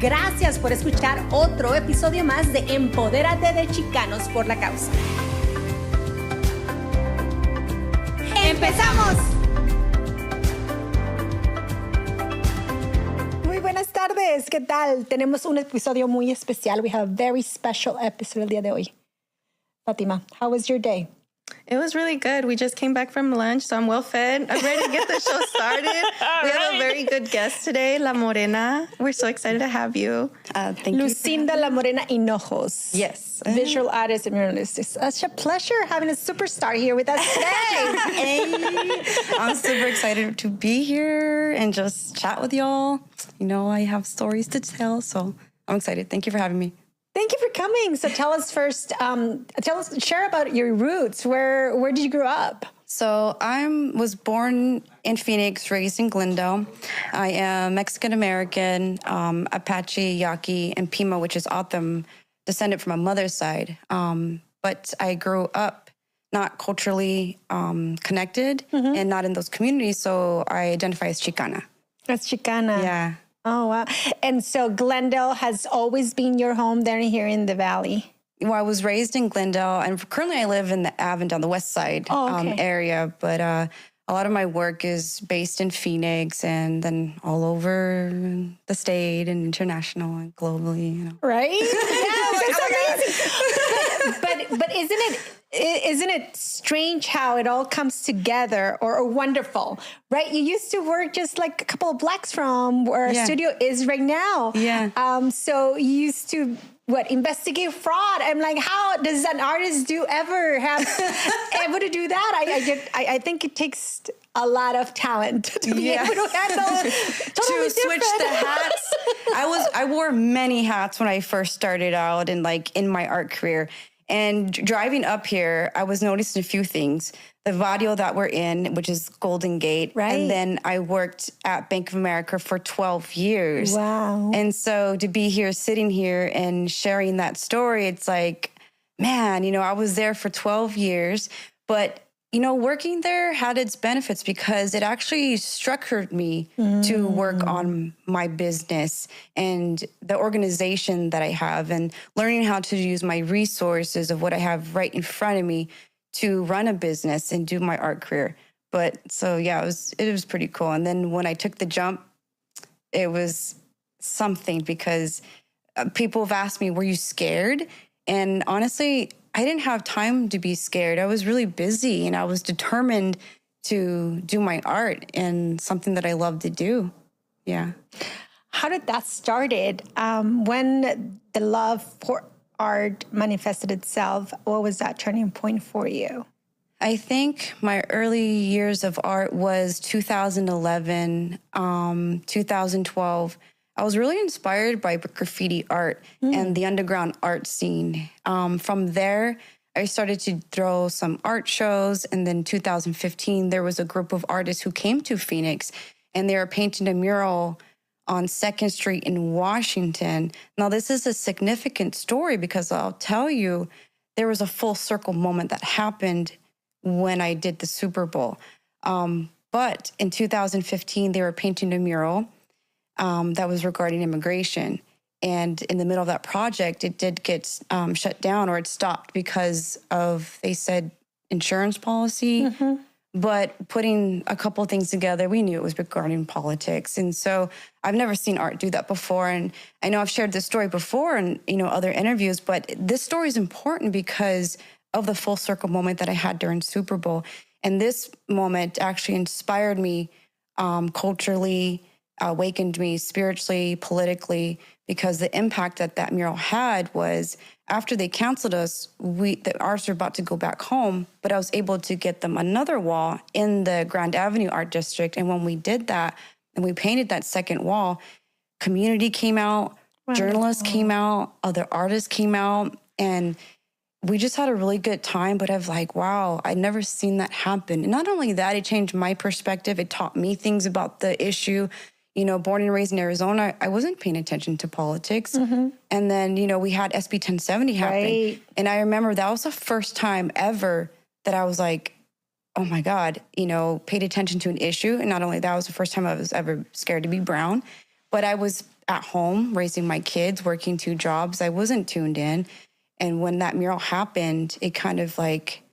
Gracias por escuchar otro episodio más de Empodérate de Chicanos por la Causa. ¡Empezamos! Muy buenas tardes, ¿qué tal? Tenemos un episodio muy especial. We have a very special episode el día de hoy. Fatima, how was your day? It was really good. We just came back from lunch, so I'm well fed. I'm ready to get the show started. We have a very good guest today, La Morena. We're so excited to have you. Thank you. Lucinda La Morena Hinojos. Yes. Visual artist and muralist. It's such a pleasure having a superstar here with us today. Hey, I'm super excited to be here and just chat with y'all. You know, I have stories to tell, so I'm excited. Thank you for having me. Thank you for coming. So tell us first, share about your roots. Where did you grow up? So I was born in Phoenix, raised in Glendale. I am Mexican-American, Apache, Yaqui, and Pima, which is Autumn, descended from my mother's side. But I grew up not culturally connected and not in those communities, so I identify as Chicana. That's Chicana. Yeah. Oh, wow. And so Glendale has always been your home there here in the Valley? Well, I was raised in Glendale, and currently I live in the Avondale, the west side area. But a lot of my work is based in Phoenix and then all over the state and international and globally. You know. Right? Yes, it's amazing. But isn't it strange how it all comes together or wonderful, right? You used to work just like a couple of blocks from where our studio is right now. Yeah. So you used to investigate fraud. I'm like, how does an artist ever to do that? I think it takes a lot of talent to be able to handle totally to switch the hats. I wore many hats when I first started out and like in my art career. And driving up here, I was noticing a few things. The barrio that we're in, which is Golden Gate. Right. And then I worked at Bank of America for 12 years. Wow. And so to be here, sitting here and sharing that story, it's like, man, you know, I was there for 12 years. But, you know, working there had its benefits because it actually structured me to work on my business and the organization that I have and learning how to use my resources of what I have right in front of me to run a business and do my art career. But so, yeah, it was pretty cool. And then when I took the jump, it was something because people have asked me, were you scared? And honestly, I didn't have time to be scared. I was really busy and I was determined to do my art and something that I love to do. Yeah. How did that started? When the love for art manifested itself, what was that turning point for you? I think my early years of art was 2011, 2012. I was really inspired by graffiti art and the underground art scene. From there, I started to throw some art shows. And then 2015, there was a group of artists who came to Phoenix and they were painting a mural on 2nd Street in Washington. Now, this is a significant story because I'll tell you, there was a full circle moment that happened when I did the Super Bowl. But in 2015, they were painting a mural that was regarding immigration. And in the middle of that project, it did get shut down or it stopped because of, they said, insurance policy. But putting a couple of things together, we knew it was regarding politics. And so I've never seen art do that before. And I know I've shared this story before in, you know, other interviews, but this story is important because of the full circle moment that I had during Super Bowl. And this moment actually inspired me culturally, awakened me spiritually, politically, because the impact that mural had was after they canceled us, the artists were about to go back home, but I was able to get them another wall in the Grand Avenue Art District. And when we did that and we painted that second wall, community came out, journalists came out, other artists came out, and we just had a really good time. But I was like, wow, I'd never seen that happen. And not only that, it changed my perspective. It taught me things about the issue. You know, born and raised in Arizona, I wasn't paying attention to politics. And then, you know, we had SB 1070 happen. Right. And I remember that was the first time ever that I was like, oh my God, you know, paid attention to an issue. And not only that, was the first time I was ever scared to be brown. But I was at home raising my kids, working 2 jobs. I wasn't tuned in. And when that mural happened, it kind of like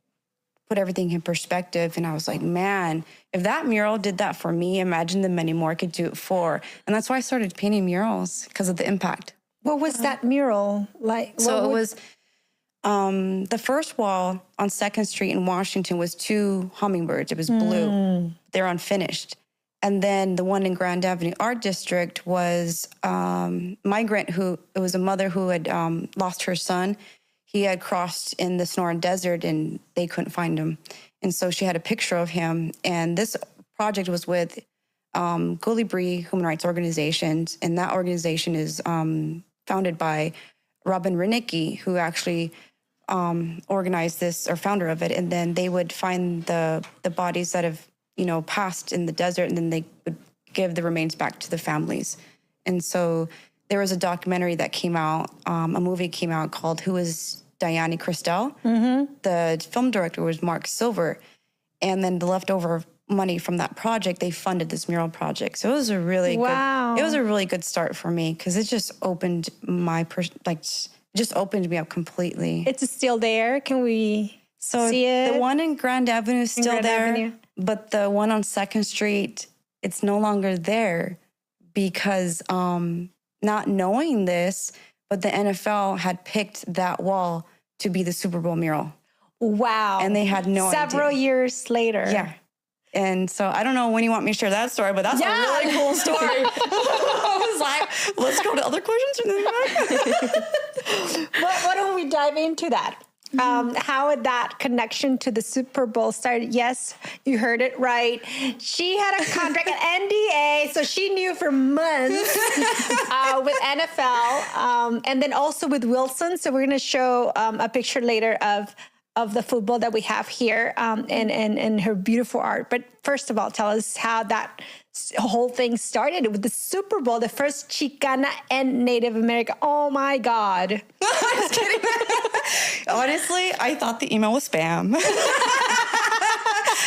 put everything in perspective. And I was like, man, if that mural did that for me, imagine the many more I could do it for. And that's why I started painting murals, because of the impact. What was that mural like? So it was the first wall on 2nd Street in Washington was 2 hummingbirds. It was blue. They're unfinished. And then the one in Grand Avenue Art District was migrant it was a mother who had lost her son. He had crossed in the Sonoran Desert and they couldn't find him. And so she had a picture of him. And this project was with Colibri Human Rights Organizations. And that organization is founded by Robin Renicki, who actually organized this, or founder of it. And then they would find the bodies that have, passed in the desert, and then they would give the remains back to the families. And so there was a documentary that came out, a movie came out called Who is Diane Christel? The film director was Mark Silver. And then the leftover money from that project, they funded this mural project. So it was a really good start for me, because it just opened just opened me up completely. It's still there. Can we see it? The one in Grand Avenue is still there, but the one on 2nd Street, it's no longer there because not knowing this, but the NFL had picked that wall to be the Super Bowl mural. Wow. And they had no idea. Several years later. Yeah. And so I don't know when you want me to share that story, but that's a really cool story. I was like, let's go to other questions. Why don't we dive into that? How would that connection to the Super Bowl started? Yes, you heard it right. She had a contract, an NDA, so she knew for months with NFL, and then also with Wilson. So we're going to show a picture later of the football that we have here and her beautiful art. But first of all, tell us how that whole thing started with the Super Bowl, the first Chicana and Native American. Oh my God. I was kidding. Honestly, I thought the email was spam.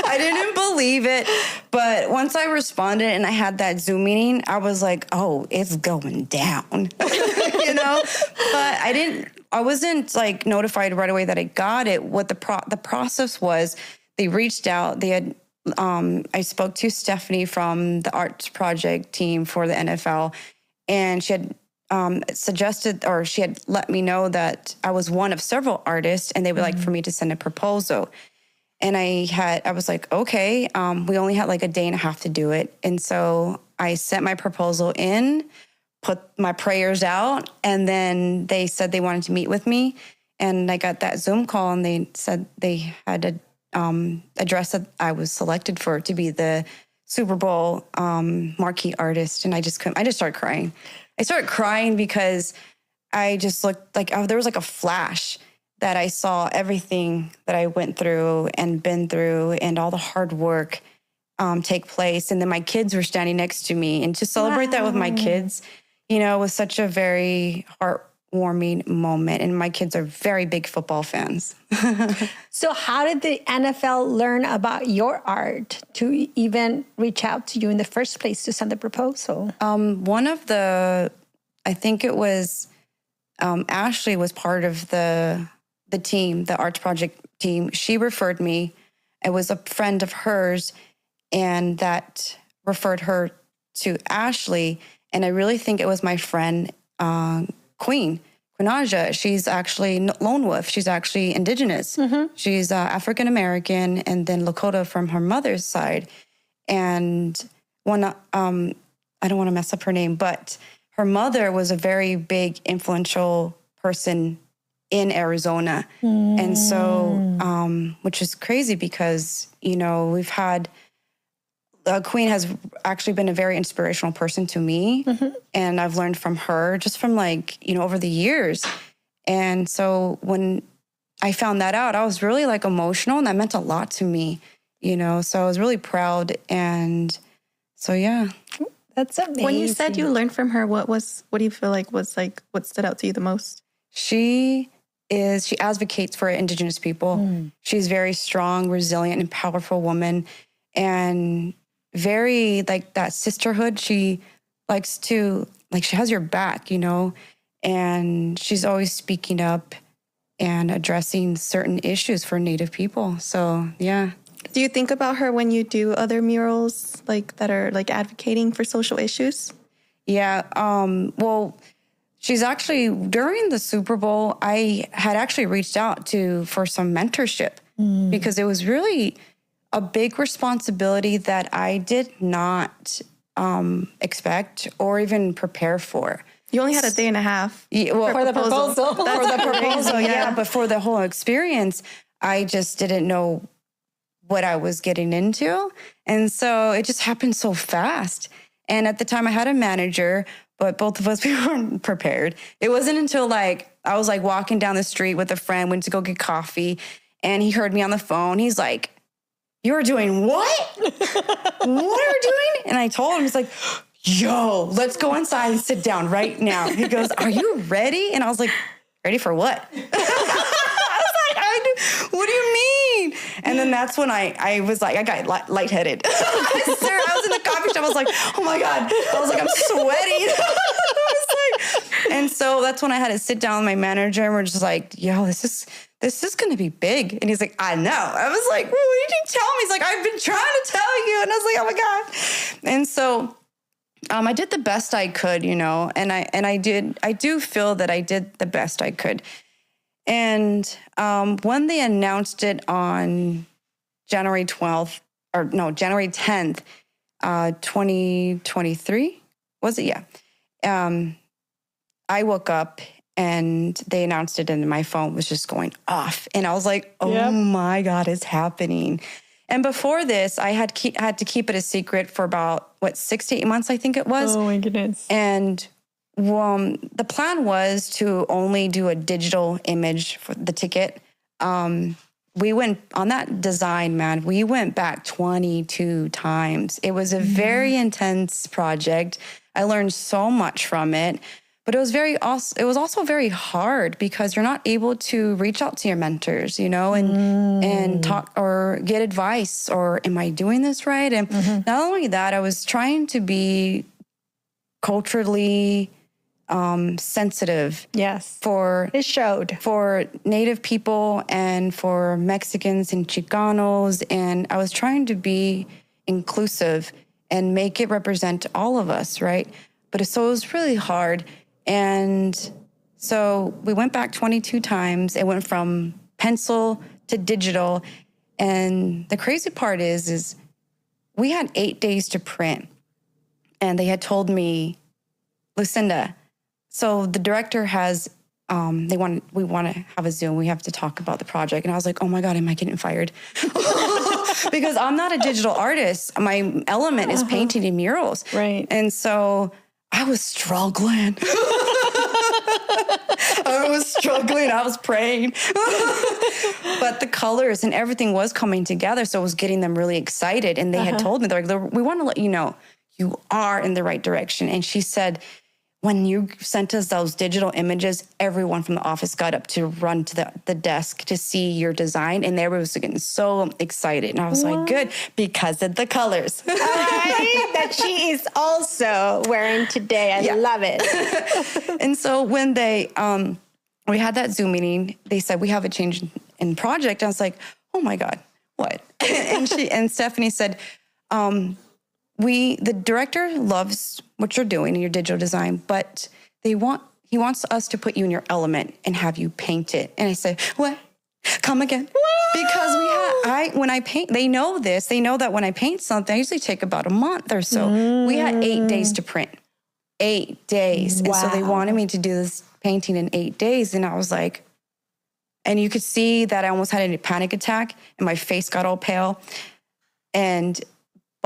I didn't believe it. But once I responded and I had that Zoom meeting, I was like, oh, it's going down. But I wasn't like notified right away that I got it. What the process was, they reached out. They had I spoke to Stephanie from the arts project team for the NFL, and she had suggested, or she had let me know that I was one of several artists, and they would like for me to send a proposal. And I was like, okay, we only had like a day and a half to do it. And so I sent my proposal in, put my prayers out, and then they said they wanted to meet with me. And I got that Zoom call, and they said they had a address that I was selected for to be the Super Bowl marquee artist. And I just started crying. I started crying because I just looked like there was like a flash that I saw everything that I went through and been through and all the hard work take place. And then my kids were standing next to me, and to celebrate that with my kids, was such a very heartwarming moment. And my kids are very big football fans. So how did the NFL learn about your art to even reach out to you in the first place to send the proposal? I think it was Ashley was part of the team, the arts project team. She referred me. It was a friend of hers, and that referred her to Ashley. And I really think it was my friend, Queen Naja. She's actually Lone Wolf. She's actually Indigenous. She's African-American, and then Lakota from her mother's side. And I don't want to mess up her name, but her mother was a very big, influential person in Arizona. And so, which is crazy because, we've had, Queen has actually been a very inspirational person to me. And I've learned from her just from over the years. And so when I found that out, I was really emotional, and that meant a lot to me, so I was really proud. And so, yeah. That's amazing. When you said you learned from her, what do you feel like was what stood out to you the most? She advocates for Indigenous people. She's very strong, resilient, and powerful woman. And very that sisterhood. She likes to, like, she has your back, you know, and she's always speaking up and addressing certain issues for Native people. So, yeah. Do you think about her when you do other murals, like, that are, like, advocating for social issues? Yeah. Well, she's actually, during the Super Bowl, I had actually reached out for some mentorship because it was really a big responsibility that I did not expect or even prepare for. You only had a day and a half. Yeah, well, For the proposal. For the proposal, yeah. But for the whole experience, I just didn't know what I was getting into. And so it just happened so fast. And at the time I had a manager, but both of us, we weren't prepared. It wasn't until like, I was like walking down the street with a friend, went to go get coffee, and he heard me on the phone. He's like, "You're doing what? What are you doing?" And I told him, he's like, "Yo, let's go inside and sit down right now." He goes, "Are you ready?" And I was like, "Ready for what?" I was like, "What do you mean?" And then that's when I was like, I got lightheaded. I was in the coffee shop. I was like, "Oh my God." I was like, "I'm sweating." And so that's when I had to sit down with my manager, and we're just like, "Yo, this is going to be big." And he's like, "I know." I was like, "Well, what did you tell me?" He's like, "I've been trying to tell you." And I was like, "Oh my God." And so I did the best I could, you know, and I do feel that I did the best I could. And when they announced it on January 10th, 2023, was it? Yeah. I woke up and they announced it and my phone was just going off. And I was like, "Oh my God, it's happening." And before this, I had to keep it a secret for about, 6 to 8 months, I think it was. Oh my goodness. And the plan was to only do a digital image for the ticket. We went on that design, man, we went back 22 times. It was a very intense project. I learned so much from it. But it was also very hard because you're not able to reach out to your mentors, you know, and talk or get advice, or am I doing this right? And not only that, I was trying to be culturally sensitive. Yes. It showed. For Native people and for Mexicans and Chicanos. And I was trying to be inclusive and make it represent all of us, right? But so it was really hard. And so we went back 22 times. It went from pencil to digital. And the crazy part is we had 8 days to print. And they had told me, "Lucinda, so the director has, we want to have a Zoom. We have to talk about the project." And I was like, "Oh my God, am I getting fired?" Because I'm not a digital artist. My element is painting and murals. Right. And so I was struggling. I was praying. But the colors and everything was coming together. So it was getting them really excited. And they had told me, they're like, "We want to let you know you are in the right direction." And she said, "When you sent us those digital images, everyone from the office got up to run to the desk to see your design. And everyone was getting so excited." And I was like, "Good, because of the colors." That she is also wearing today. I love it. And so when we had that Zoom meeting, they said, "We have a change in project." I was like, "Oh my God, what?" and Stephanie said, the director loves what you're doing in your digital design, but he wants us to put you in your element and have you paint it." And I said, "What? Come again?" Because when I paint, they know this. They know that when I paint something, I usually take about a month or so. We had 8 days to print. 8 days. Wow. And so they wanted me to do this painting in 8 days. And I was like, and you could see that I almost had a panic attack and my face got all pale.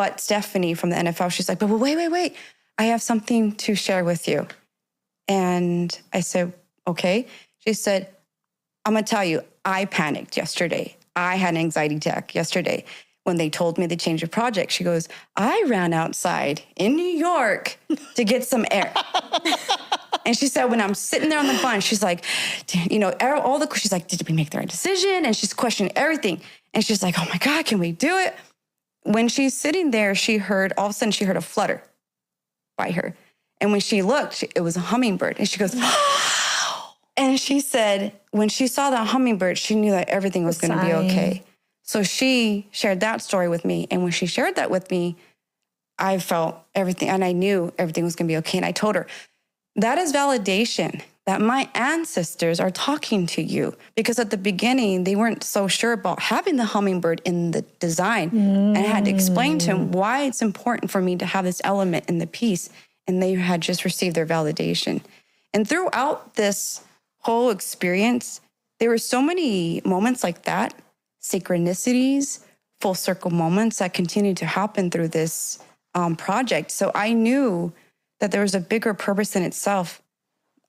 But Stephanie from the NFL, she's like, "But wait. I have something to share with you." And I said, "Okay." She said, "I'm going to tell you, I panicked yesterday. I had an anxiety attack yesterday when they told me they changed the project." She goes, "I ran outside in New York to get some air." And she said, when I'm sitting there on the bus, she's like, you know, she's like, "Did we make the right decision?" And she's questioning everything. And she's like, "Oh my God, can we do it?" When she's sitting there, all of a sudden she heard a flutter by her. And when she looked, it was a hummingbird. And she goes, and she said, when she saw that hummingbird, she knew that everything was going to be okay. So she shared that story with me. And when she shared that with me, I felt everything, and I knew everything was going to be okay. And I told her, that is validation that my ancestors are talking to you, because at the beginning, they weren't so sure about having the hummingbird in the design. And I had to explain to them why it's important for me to have this element in the piece. And they had just received their validation. And throughout this whole experience, there were so many moments like that, synchronicities, full circle moments that continued to happen through this project. So I knew that there was a bigger purpose in itself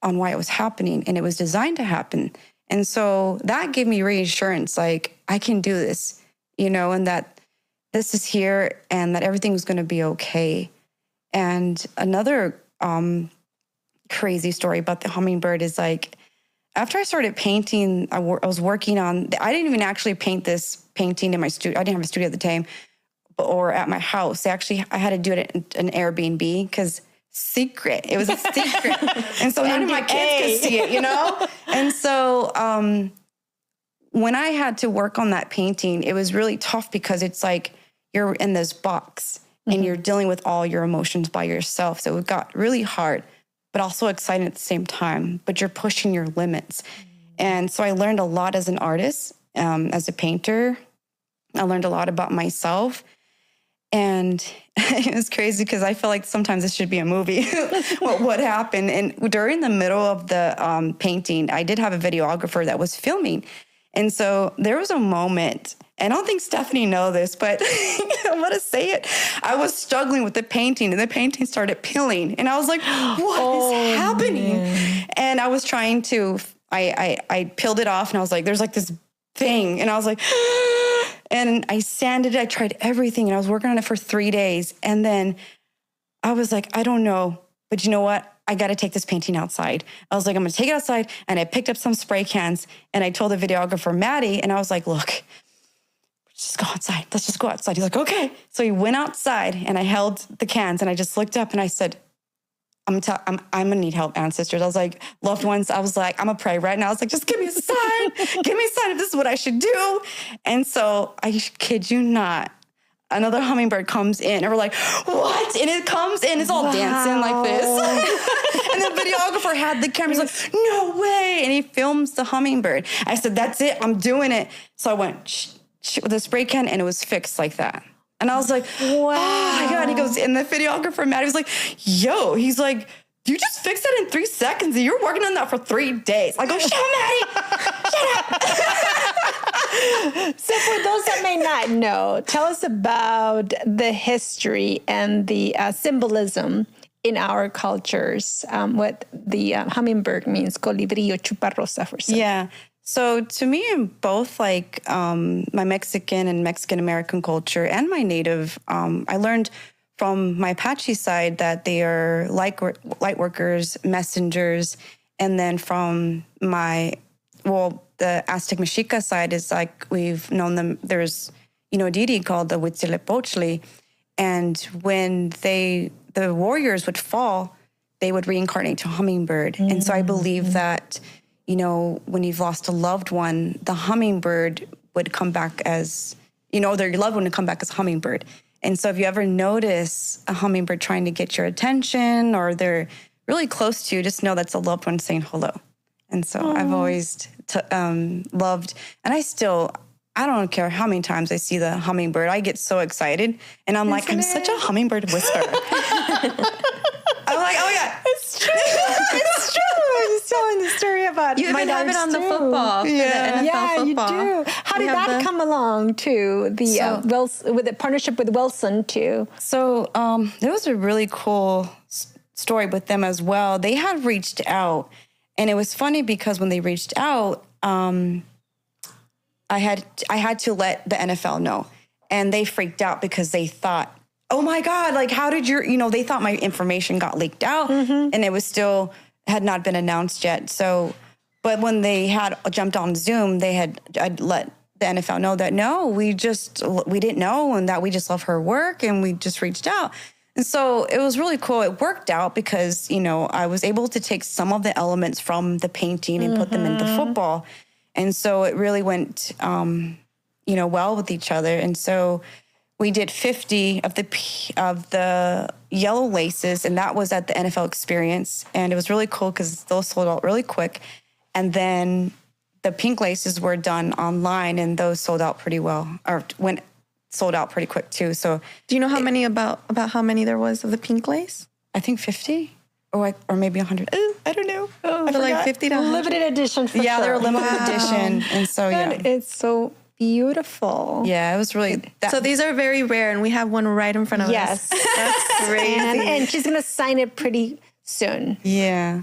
on why it was happening, and it was designed to happen. And so that gave me reassurance, like, I can do this, you know, and that this is here and that everything was going to be okay. And another crazy story about the hummingbird is, like, after I started painting, I was working on, I didn't even actually paint this painting in my studio. I didn't have a studio at the time or at my house. I had to do it at an Airbnb because secret. It was a secret. And so none of my kids could see it, you know? And so when I had to work on that painting, it was really tough because it's like you're in this box and you're dealing with all your emotions by yourself. So it got really hard, but also exciting at the same time. But you're pushing your limits. And so I learned a lot as an artist, as a painter. I learned a lot about myself. And it was crazy because I feel like sometimes this should be a movie, what happened. And during the middle of the painting, I did have a videographer that was filming. And so there was a moment, and I don't think Stephanie knows this, but I'm going to say it. I was struggling with the painting, and the painting started peeling. And I was like, what is happening? Man. And I was trying to, I peeled it off, and I was like, there's like this thing. And I was like, and I sanded it. I tried everything, and I was working on it for 3 days. And then I was like, I don't know, but you know what? I got to take this painting outside. I was like, I'm going to take it outside. And I picked up some spray cans, and I told the videographer, Maddie, and I was like, look, let's just go outside. Let's just go outside. He's like, okay. So he went outside, and I held the cans, and I just looked up, and I said, I'm going to need help, ancestors. I was like, loved ones. I was like, I'm going to pray right now. I was like, just give me a sign. Give me a sign if this is what I should do. And so I kid you not, another hummingbird comes in, and we're like, what? And it comes in, it's all dancing like this. And the videographer had the camera. He's like, no way. And he films the hummingbird. I said, that's it. I'm doing it. So I went with a spray can, and it was fixed like that. And I was like, wow. Oh my God. He goes, and the videographer, Matt, he was like, yo, he's like, you just fixed it in 3 seconds, and you're working on that for 3 days. I go, shut up, Maddie. Shut up. So for those that may not know, tell us about the history and the symbolism in our cultures, what the hummingbird means, colibrillo, chuparrosa for some. Yeah. So to me, in both like my Mexican and Mexican-American culture and my native, I learned from my Apache side that they are light workers, messengers. And then from the Aztec Mexica side is like we've known them. There's, a deity called the Huitzilopochtli. And when the warriors would fall, they would reincarnate to a hummingbird. Mm-hmm. And so I believe that, when you've lost a loved one, the hummingbird would come back as, their loved one would come back as a hummingbird. And so if you ever notice a hummingbird trying to get your attention or they're really close to you, just know that's a loved one saying hello. And so I've always loved, and I don't care how many times I see the hummingbird, I get so excited. And I'm like, I'm such a hummingbird whisperer. I'm like, oh yeah. It's true. It's true. I was telling the story about you my even have it on the football. The NFL football. You do. How did that come along too? With the partnership with Wilson too. So there was a really cool story with them as well. They had reached out, and it was funny because when they reached out, I had to let the NFL know, and they freaked out because they thought, oh my God, like how did they thought my information got leaked out, and it was still had not been announced yet. So, but when they had jumped on Zoom, I'd let the NFL know that no, we didn't know, and that we just love her work, and we just reached out. And so it was really cool. It worked out because, you know, I was able to take some of the elements from the painting and put them into football. And so it really went, you know, well with each other. And so we did 50 of the yellow laces, and that was at the NFL Experience. And it was really cool because those sold out really quick. And then the pink laces were done online, and those sold out pretty well, or sold out pretty quick too. So do you know how many about how many there was of the pink lace? I think 50 or maybe 100. I don't know. I So like 50 to 100. Limited edition for sure. They were limited edition. And so, And it's so beautiful. Yeah, it was really... So these are very rare, and we have one right in front of Yes. us. That's crazy. And she's going to sign it pretty soon. Yeah.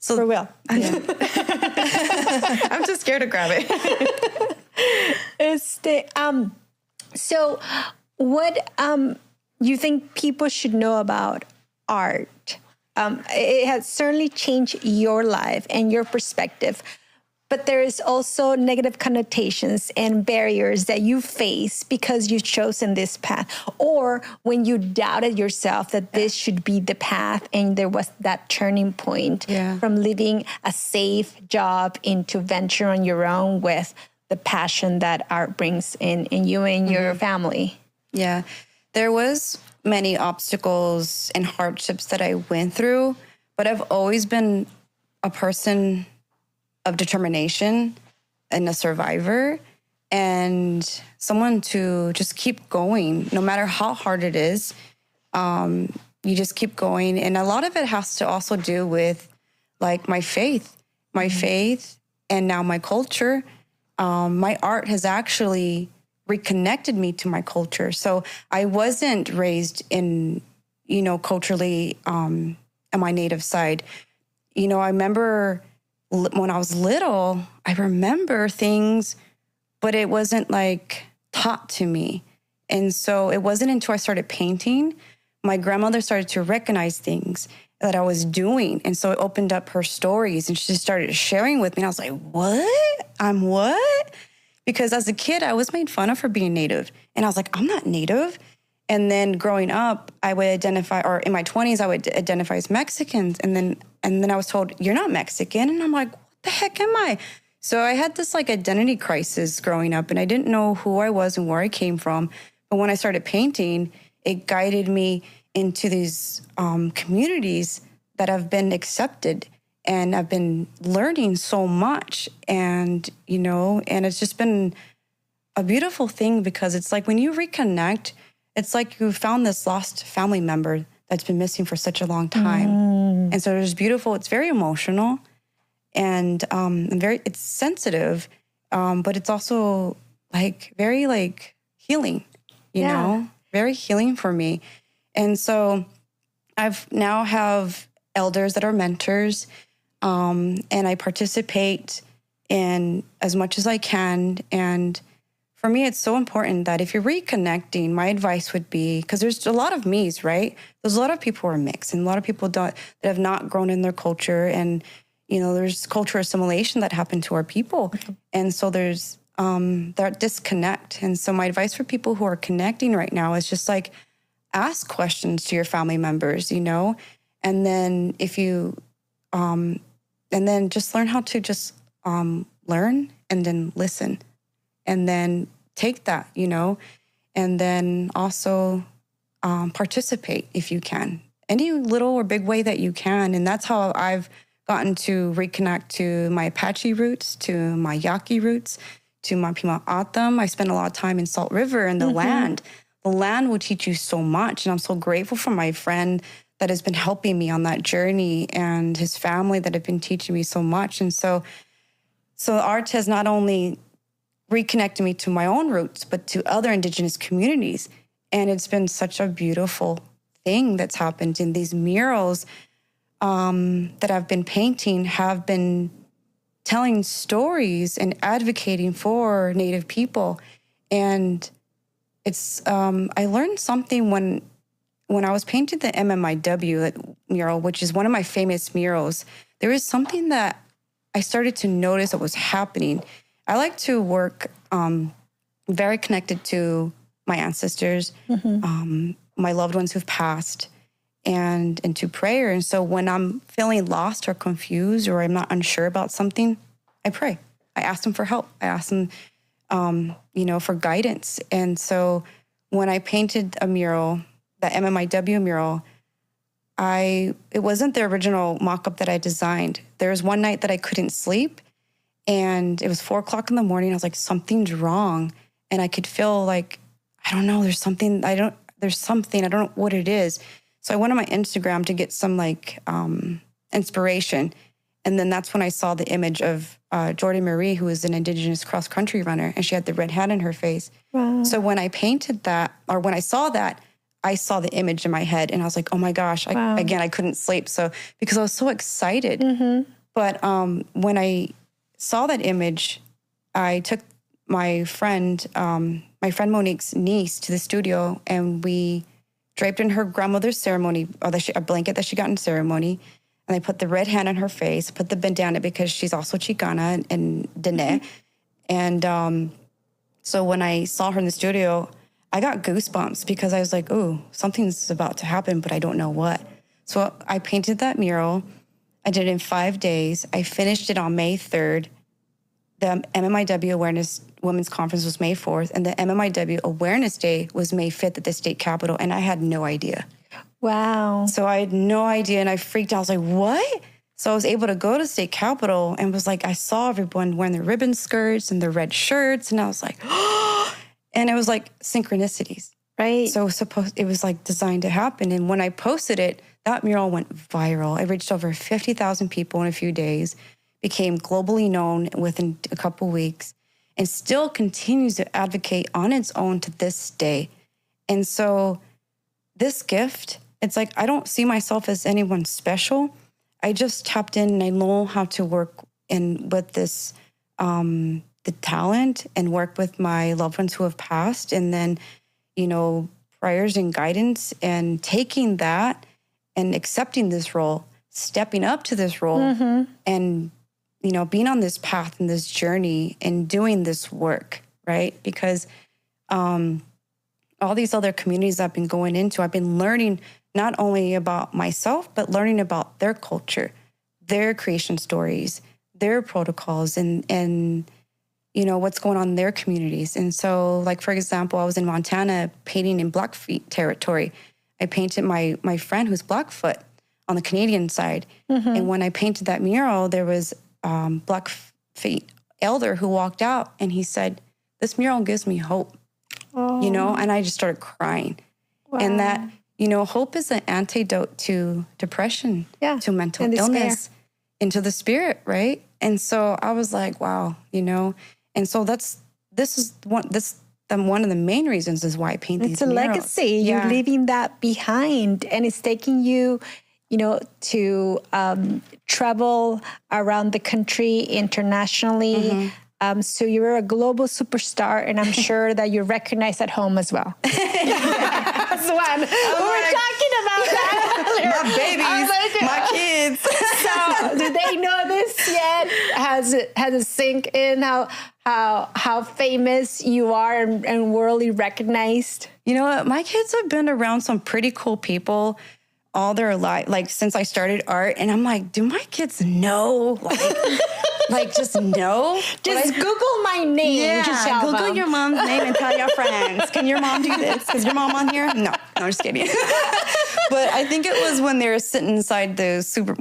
So For real. Yeah. I'm just scared to grab it. So what you think people should know about art? It has certainly changed your life and your perspective, but there is also negative connotations and barriers that you face because you've chosen this path, or when you doubted yourself that this should be the path, and there was that turning point from living a safe job into venture on your own with the passion that art brings in you and your family. Yeah, there was many obstacles and hardships that I went through, but I've always been a person of determination and a survivor, and someone to just keep going no matter how hard it is. You just keep going. And a lot of it has to also do with like my faith, and now my culture. My art has actually reconnected me to my culture. So I wasn't raised in, you know, culturally on my native side. You know, I remember when I was little, I remember things, but it wasn't like taught to me. And so it wasn't until I started painting, my grandmother started to recognize things that I was doing. And so it opened up her stories, and she just started sharing with me. And I was like, what? I'm what? Because as a kid, I was made fun of for being Native. And I was like, I'm not Native. And then growing up, I would identify, or in my 20s, I would identify as Mexicans. And then I was told, you're not Mexican. And I'm like, what the heck am I? So I had this like identity crisis growing up, and I didn't know who I was and where I came from. But when I started painting, it guided me into these communities that have been accepted, and I've been learning so much. And, you know, and it's just been a beautiful thing, because it's like when you reconnect, it's like you found this lost family member that's been missing for such a long time. And so it's beautiful. It's very emotional, and it's sensitive, but it's also like very like healing, you know, very healing for me. And so I've now have elders that are mentors, and I participate in as much as I can. And for me, it's so important that if you're reconnecting, my advice would be, because there's a lot of me's, right? There's a lot of people who are mixed, and a lot of people that have not grown in their culture. And, you know, there's cultural assimilation that happened to our people. And so there's that disconnect. And so my advice for people who are connecting right now is just like, ask questions to your family members, you know, and then if you, and then just learn how to just learn, and then listen, and then take that, you know, and then also participate if you can, any little or big way that you can. And that's how I've gotten to reconnect to my Apache roots, to my Yaqui roots, to my Pima. I spent a lot of time in Salt River and the land. The land will teach you so much. And I'm so grateful for my friend that has been helping me on that journey, and his family that have been teaching me so much. And so art has not only reconnected me to my own roots, but to other Indigenous communities. And it's been such a beautiful thing that's happened. In these murals that I've been painting have been telling stories and advocating for Native people. And it's I learned something when I was painting the MMIW mural, which is one of my famous murals. There was something that I started to notice that was happening. I like to work very connected to my ancestors, my loved ones who've passed, and into prayer. And so when I'm feeling lost or confused or I'm not unsure about something, I pray. I ask him for help. I ask him, for guidance. And so when I painted a mural, the MMIW mural, it wasn't the original mock-up that I designed. There was one night that I couldn't sleep, and it was 4:00 in the morning. I was like, something's wrong. And I could feel like, I don't know, there's something, I don't know what it is. So I went on my Instagram to get some inspiration. And then that's when I saw the image of Jordan Marie, who is an Indigenous cross-country runner, and she had the red hat in her face. Wow. So when I painted that, or when I saw that, I saw the image in my head, and I was like, oh my gosh, I couldn't sleep. So, because I was so excited. Mm-hmm. But when I saw that image, I took my friend Monique's niece to the studio, and we draped in her grandmother's ceremony, or a blanket that she got in ceremony. And I put the red hand on her face, put the bandana because she's also Chicana and Dene. Mm-hmm. And so when I saw her in the studio, I got goosebumps because I was like, ooh, something's about to happen, but I don't know what. So I painted that mural. I did it in 5 days. I finished it on May 3rd. The MMIW Awareness Women's Conference was May 4th, and the MMIW Awareness Day was May 5th at the state capitol, and I had no idea. Wow. So I had no idea, and I freaked out. I was like, what? So I was able to go to state capitol and was like, I saw everyone wearing their ribbon skirts and their red shirts, and I was like, oh, and it was like synchronicities. Right. So it was like designed to happen. And when I posted it, that mural went viral. It reached over 50,000 people in a few days, became globally known within a couple weeks, and still continues to advocate on its own to this day. And so this gift, it's like, I don't see myself as anyone special. I just tapped in and I know how to work with this, the talent, and work with my loved ones who have passed. And then, prayers and guidance, and taking that and accepting this role, stepping up to this role, mm-hmm. and, being on this path and this journey and doing this work, right? Because all these other communities I've been going into, I've been learning not only about myself, but learning about their culture, their creation stories, their protocols, and what's going on in their communities. And so, like, for example, I was in Montana painting in Blackfeet territory. I painted my friend who's Blackfoot on the Canadian side. Mm-hmm. And when I painted that mural, there was Blackfeet elder who walked out, and he said, this mural gives me hope. Oh. And I just started crying. Wow. And that, hope is an antidote to depression, to mental illness, into the spirit, right? And so I was like, wow, and so this is one of the main reasons is why I paint these murals. It's a legacy. You're leaving that behind, and it's taking you, to travel around the country internationally. Mm-hmm. So you're a global superstar, and I'm sure that you're recognized at home as well. That's one. We were talking about that earlier. My babies, my kids. So do they know this yet? Has it sink in how famous you are and worldly recognized? You know what? My kids have been around some pretty cool people all their life, like since I started art, and I'm like, do my kids know? Just know? Just Google my name. Yeah, Google your mom's name and tell your friends. Can your mom do this? Is your mom on here? No, I'm just kidding. But I think it was when they were sitting inside the Super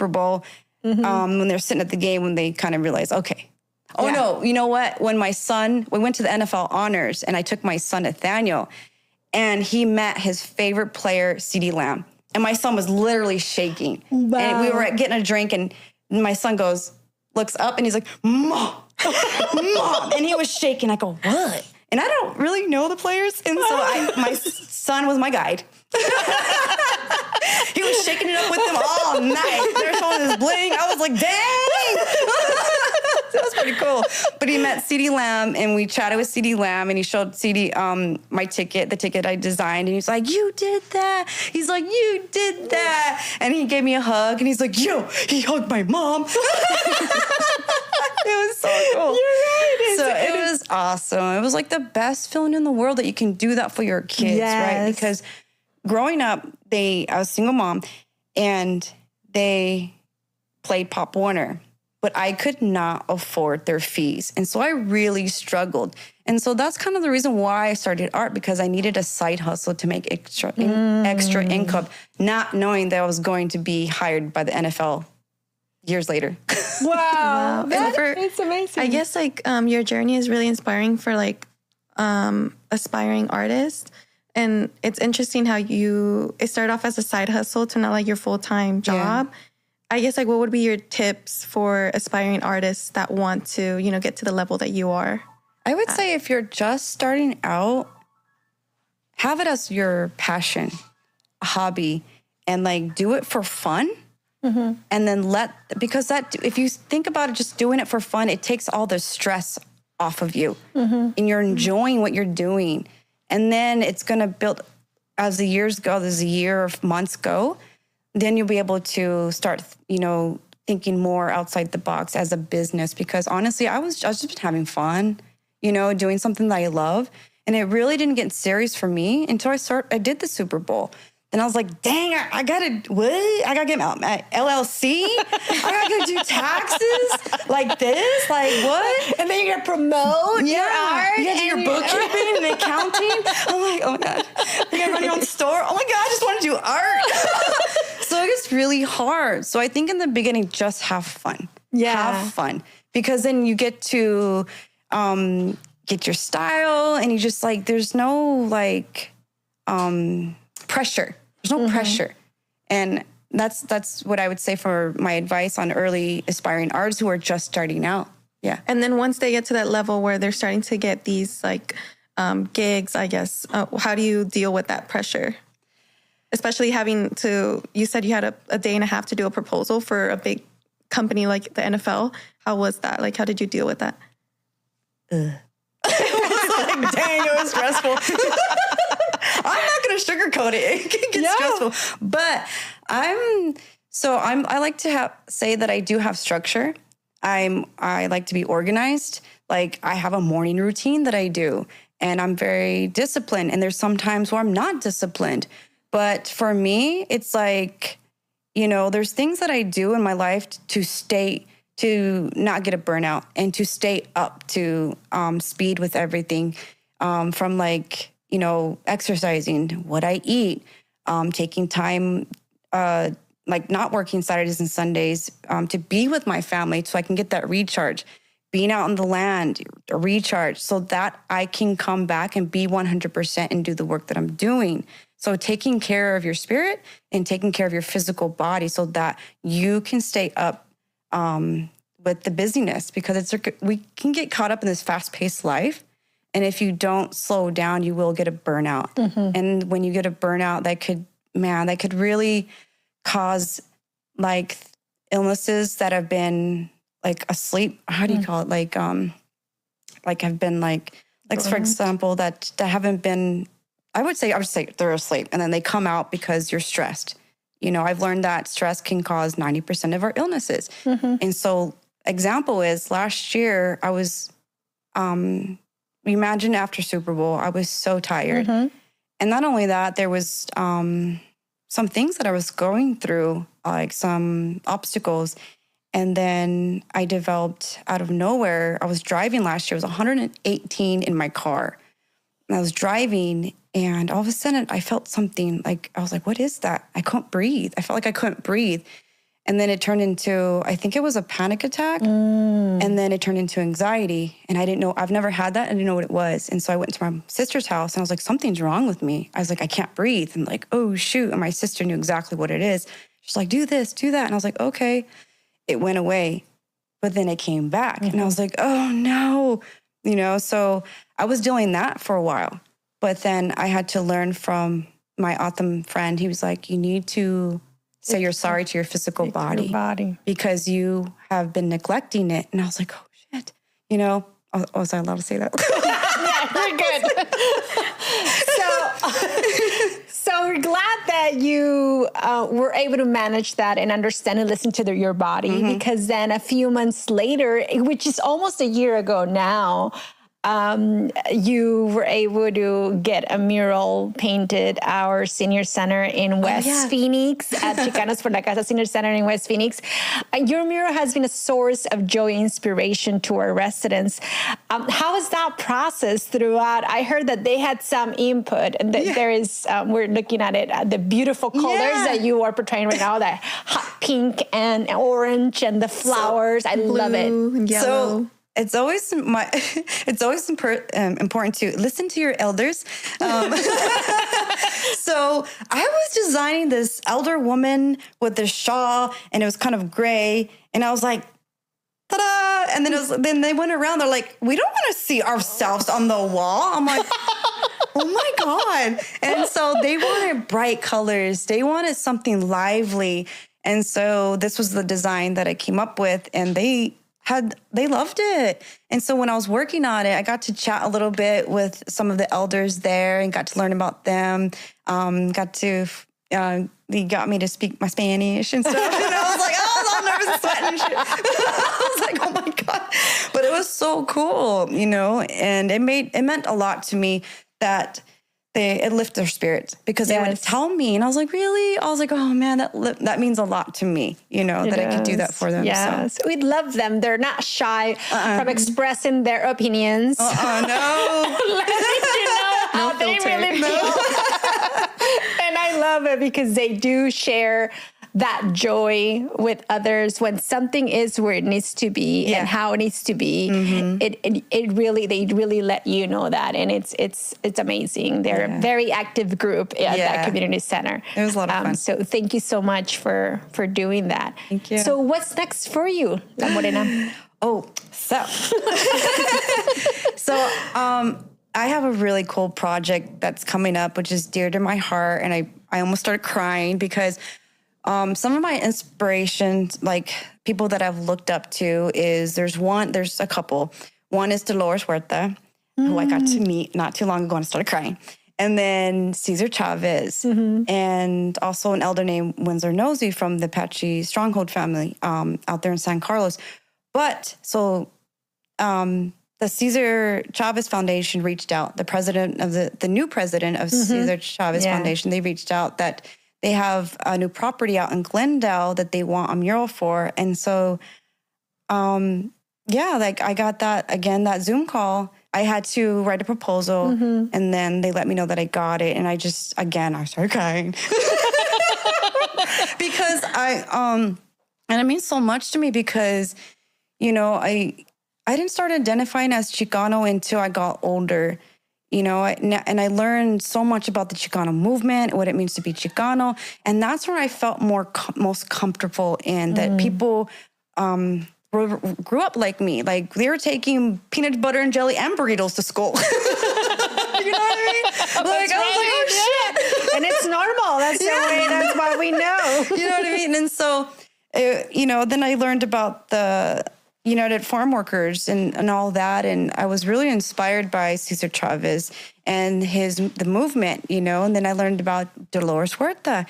Bowl, mm-hmm. When they're sitting at the game, when they kind of realized, okay. Oh, no, you know what? When we went to the NFL honors, and I took my son, Nathaniel, and he met his favorite player, CeeDee Lamb. And my son was literally shaking. Wow. And we were getting a drink, and my son looks up, and he's like, Mom, Mom. And he was shaking. I go, what? And I don't really know the players. And so my son was my guide. He was shaking it up with them all night. They're showing his bling. I was like, dang. That was pretty cool. But he met CeeDee Lamb, and we chatted with CeeDee Lamb, and he showed CeeDee my ticket, the ticket I designed, and he's like, you did that. He's like, you did that. And he gave me a hug, and he's like, yo, he hugged my mom. It was so cool. You're right. So it was awesome. It was like the best feeling in the world that you can do that for your kids, right? Because growing up, I was a single mom, and they played Pop Warner, but I could not afford their fees. And so I really struggled. And so that's kind of the reason why I started art, because I needed a side hustle to make extra income, not knowing that I was going to be hired by the NFL years later. Wow. It's amazing. I guess like your journey is really inspiring for like aspiring artists. And it's interesting how it started off as a side hustle to now like your full-time job. Yeah. I guess like what would be your tips for aspiring artists that want to, you know, get to the level that you are? I would say if you're just starting out, have it as your passion, a hobby, and like do it for fun. Mm-hmm. And then because if you think about it, just doing it for fun, it takes all the stress off of you, and you're enjoying what you're doing. And then it's going to build as the years go, as the year or months go, then you'll be able to start, you know, thinking more outside the box as a business. Because honestly, I was just having fun, you know, doing something that I love. And it really didn't get serious for me until I did the Super Bowl. And I was like, dang, I gotta get my LLC? I gotta do taxes like this? Like what? And then you're gonna promote your art. You gotta do your bookkeeping and accounting. I'm like, oh my God. You gotta run your own store. Oh my God, I just wanna do art. So it gets really hard. So I think in the beginning, just have fun. Yeah. Have fun. Because then you get to get your style, and you just like, there's no like pressure. There's no pressure. And that's what I would say for my advice on early aspiring artists who are just starting out. Yeah. And then once they get to that level where they're starting to get these like gigs, I guess, how do you deal with that pressure? Especially having to, you said you had a day and a half to do a proposal for a big company like the NFL. How was that? Like, how did you deal with that? It was like, dang, it was stressful. I'm not going to sugarcoat it. It can get stressful. But I like to say that I do have structure. I like to be organized. Like I have a morning routine that I do, and I'm very disciplined. And there's some times where I'm not disciplined. But for me, it's like, you know, there's things that I do in my life to not get a burnout and to stay up to speed with everything, from like, you know, exercising, what I eat, taking time, like not working Saturdays and Sundays, to be with my family so I can get that recharge, being out on the land, a recharge, so that I can come back and be 100% and do the work that I'm doing. So taking care of your spirit and taking care of your physical body so that you can stay up with the busyness, because we can get caught up in this fast-paced life. And if you don't slow down, you will get a burnout. And when you get a burnout, that could really cause like illnesses that have been like asleep. How do you call it? Like have been like for example, that haven't been, I would say they're asleep, and then they come out because you're stressed. You know, I've learned that stress can cause 90% of our illnesses. And so example is last year I was, imagine after Super Bowl, I was so tired. And not only that, there was some things that I was going through, like some obstacles. And then I developed out of nowhere, I was driving last year, it was 118 in my car. And I was driving, and all of a sudden I felt something like, I was like, what is that? I couldn't breathe. I felt like I couldn't breathe. And then it turned into, I think it was a panic attack. And then it turned into anxiety. And I didn't know, I've never had that. I didn't know what it was. And so I went to my sister's house, and I was like, something's wrong with me. I was like, I can't breathe. And like, oh shoot. And my sister knew exactly what it is. She's like, do this, do that. And I was like, okay. It went away, but then it came back. And I was like, oh no. You know, so I was doing that for a while. But then I had to learn from my awesome friend. He was like, you need to say you're sorry to your physical body because you have been neglecting it. And I was like, oh shit, you know, was I allowed to say that? Yeah, you're good. So we're glad that you were able to manage that and understand and listen to your body, because then a few months later, which is almost a year ago now, you were able to get a mural painted our senior center in West Phoenix at Chicanos por la Casa Senior Center in West Phoenix. Your mural has been a source of joy and inspiration to our residents. How was that process throughout? I heard that they had some input, and that there is, we're looking at it, the beautiful colors that you are portraying right now, the hot pink and orange and the flowers. I love it. Yellow. So it's always important to listen to your elders. So I was designing this elder woman with this shawl, and it was kind of gray, and I was like, ta-da! And then they went around. They're like, we don't want to see ourselves on the wall. I'm like, oh my God! And so they wanted bright colors. They wanted something lively, and so this was the design that I came up with, and they loved it. And so when I was working on it, I got to chat a little bit with some of the elders there and got to learn about them. They got me to speak my Spanish and stuff. And I was like, I was all nervous and sweating and shit. I was like, oh my God. But it was so cool, and it meant a lot to me that it lifted their spirits, because they would tell me, and I was like, really? I was like, oh man, that means a lot to me, that I could do that for them. Yes, so. We love them. They're not shy from expressing their opinions. No. Letting you know how they really feel. And I love it because they do share that joy with others when something is where it needs to be and how it needs to be. They really let you know that, and it's amazing. They're a very active group at that community center. It was a lot of fun. So thank you so much for doing that. Thank you. So what's next for you, La Morena? I have a really cool project that's coming up, which is dear to my heart, and I almost started crying because some of my inspirations, like people that I've looked up to, there's a couple. One is Dolores Huerta, who I got to meet not too long ago, and I started crying. And then Cesar Chavez, and also an elder named Windsor Nosey from the Apache Stronghold family out there in San Carlos. But the Cesar Chavez Foundation reached out, the president of the new president of Cesar Chavez Foundation, they reached out that they have a new property out in Glendale that they want a mural for. And so, I got that Zoom call. I had to write a proposal, and then they let me know that I got it. And I started crying because and it means so much to me because, I didn't start identifying as Chicano until I got older. And I learned so much about the Chicano movement, what it means to be Chicano. And that's where I felt most comfortable in, that people grew up like me. Like, they were taking peanut butter and jelly and burritos to school. You know what I mean? Like, I was like, oh, shit. And it's normal. That's the way, that's why we know. You know what I mean? And so, then I learned about the United Farm Workers and all that. And I was really inspired by Cesar Chavez and the movement, and then I learned about Dolores Huerta,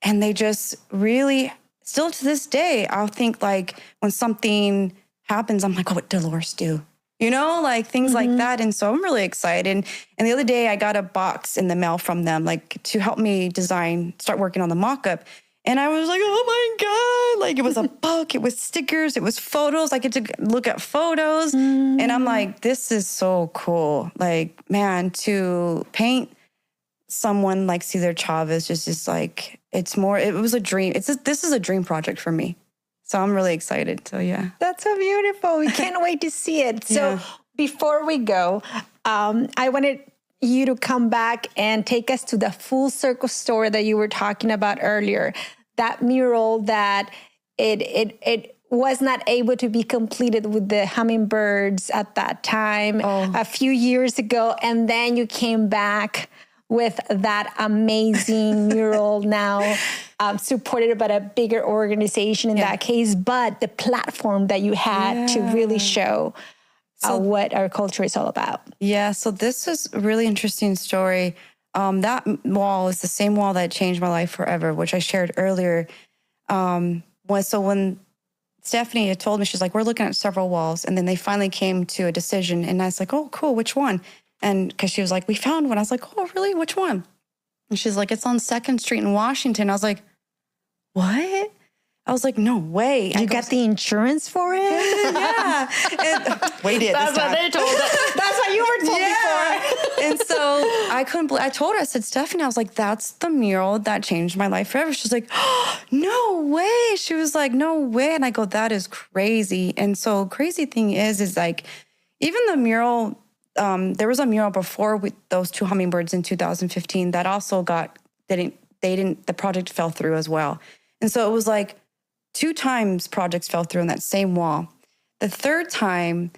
and they just really, still to this day, I'll think like when something happens, I'm like, oh, what Dolores do? Like things like that. And so I'm really excited. And the other day I got a box in the mail from them, like to help me start working on the mock-up. And I was like, oh my God, like it was a book, it was stickers, it was photos. I get to look at photos. And I'm like, this is so cool. Like, man, to paint someone like Cesar Chavez just like, it was a dream. This is a dream project for me. So I'm really excited. So yeah. That's so beautiful. We can't wait to see it. So before we go, I wanted you to come back and take us to the full circle story that you were talking about earlier. That mural that it was not able to be completed with the hummingbirds at that time a few years ago. And then you came back with that amazing mural now supported by a bigger organization in that case, but the platform that you had to really show what our culture is all about. Yeah, so this is a really interesting story. That wall is the same wall that changed my life forever, which I shared earlier. When Stephanie had told me, she's like, we're looking at several walls. And then they finally came to a decision. And I was like, oh, cool. Which one? And because she was like, we found one. I was like, oh, really? Which one? And she's like, it's on 2nd Street in Washington. I was like, what? I was like, no way. You got the insurance for it? Yeah. Waited. That's what they told us. That's what you were told before. And so I couldn't believe, I told her, I said, Stephanie, I was like, that's the mural that changed my life forever. She's like, oh, no way. She was like, no way. And I go, that is crazy. And so crazy thing is like, even the mural, there was a mural before with those 2 hummingbirds in 2015 that also the project fell through as well. And so it was like 2 times projects fell through on that same wall. The 3rd time,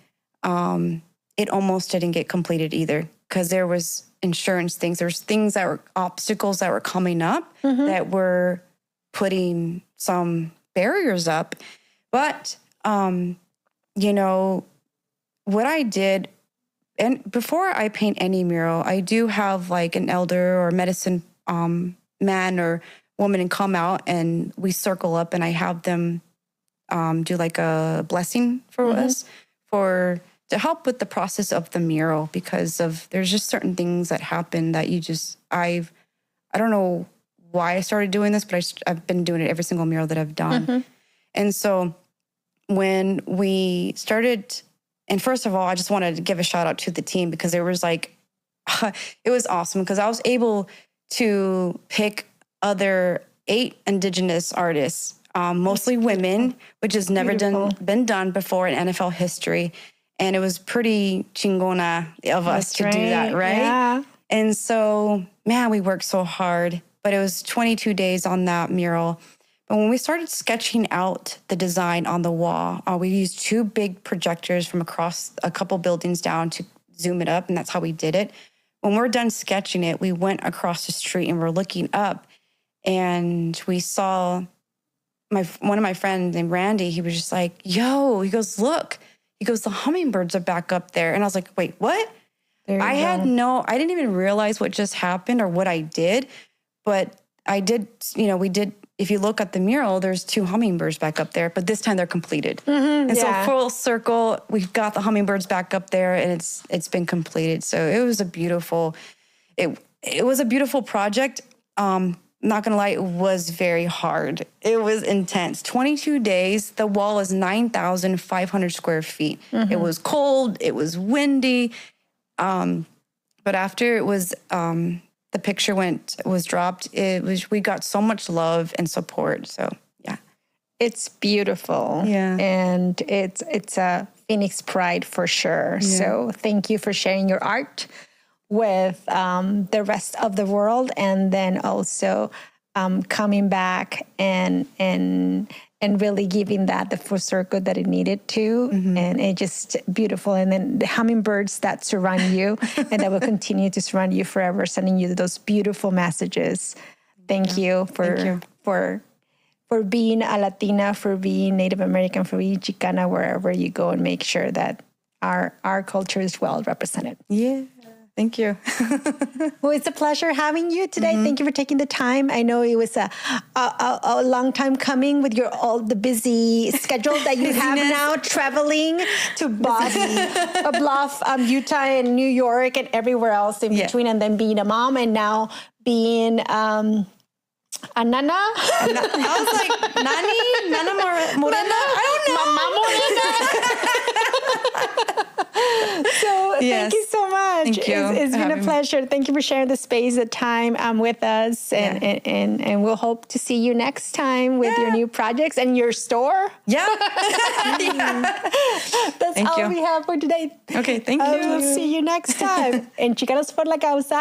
it almost didn't get completed either because there was insurance things. There's things that were obstacles that were coming up that were putting some barriers up. But, you know, what I did, and before I paint any mural, I do have like an elder or medicine man or woman and come out and we circle up and I have them do like a blessing for us to help with the process of the mural because there's just certain things that happen that I don't know why I started doing this, but I've been doing it every single mural that I've done. And so when we started, and first of all, I just wanted to give a shout out to the team because it was like, it was awesome because I was able to pick other 8 Indigenous artists, mostly women, which has never been done before in NFL history. And it was pretty chingona of us to do that, right? Yeah. And so, man, we worked so hard. But it was 22 days on that mural. But when we started sketching out the design on the wall, we used 2 big projectors from across a couple buildings down to zoom it up, and that's how we did it. When we're done sketching it, we went across the street and we're looking up, and we saw one of my friends named Randy. He was just like, yo, he goes, look. He goes, the hummingbirds are back up there. And I was like, wait, what? I didn't even realize what just happened or what I did. But I did, we did, if you look at the mural, there's 2 hummingbirds back up there, but this time they're completed. So full circle, we've got the hummingbirds back up there and it's been completed. So it was a beautiful project. Not gonna lie, it was very hard. It was intense. 22 days. The wall is 9,500 square feet. It was cold. It was windy. But after it was, the picture was dropped, we got so much love and support. So yeah, it's beautiful. Yeah, and it's a Phoenix pride for sure. Yeah. So thank you for sharing your art with the rest of the world, and then also coming back and really giving that the full circle that it needed to. And it's just beautiful. And then the hummingbirds that surround you and that will continue to surround you forever, sending you those beautiful messages. Thank you for being a Latina, for being Native American, for being Chicana wherever you go, and make sure that our culture is well represented. Yeah. Thank you. Well, it's a pleasure having you today. Thank you for taking the time. I know it was a long time coming with all the busy schedule that you have now, traveling to Bluff, Utah, and New York, and everywhere else in between, and then being a mom, and now being a nana. I was like, Nana Morena? I don't know. Mama Morena. So thank you so much. Thank you. It's been a pleasure. Thank you for sharing the space, the time with us. And we'll hope to see you next time with your new projects and your store. Yeah. That's all we have for today. Okay, thank you. We'll see you next time. En Chicanos por la Causa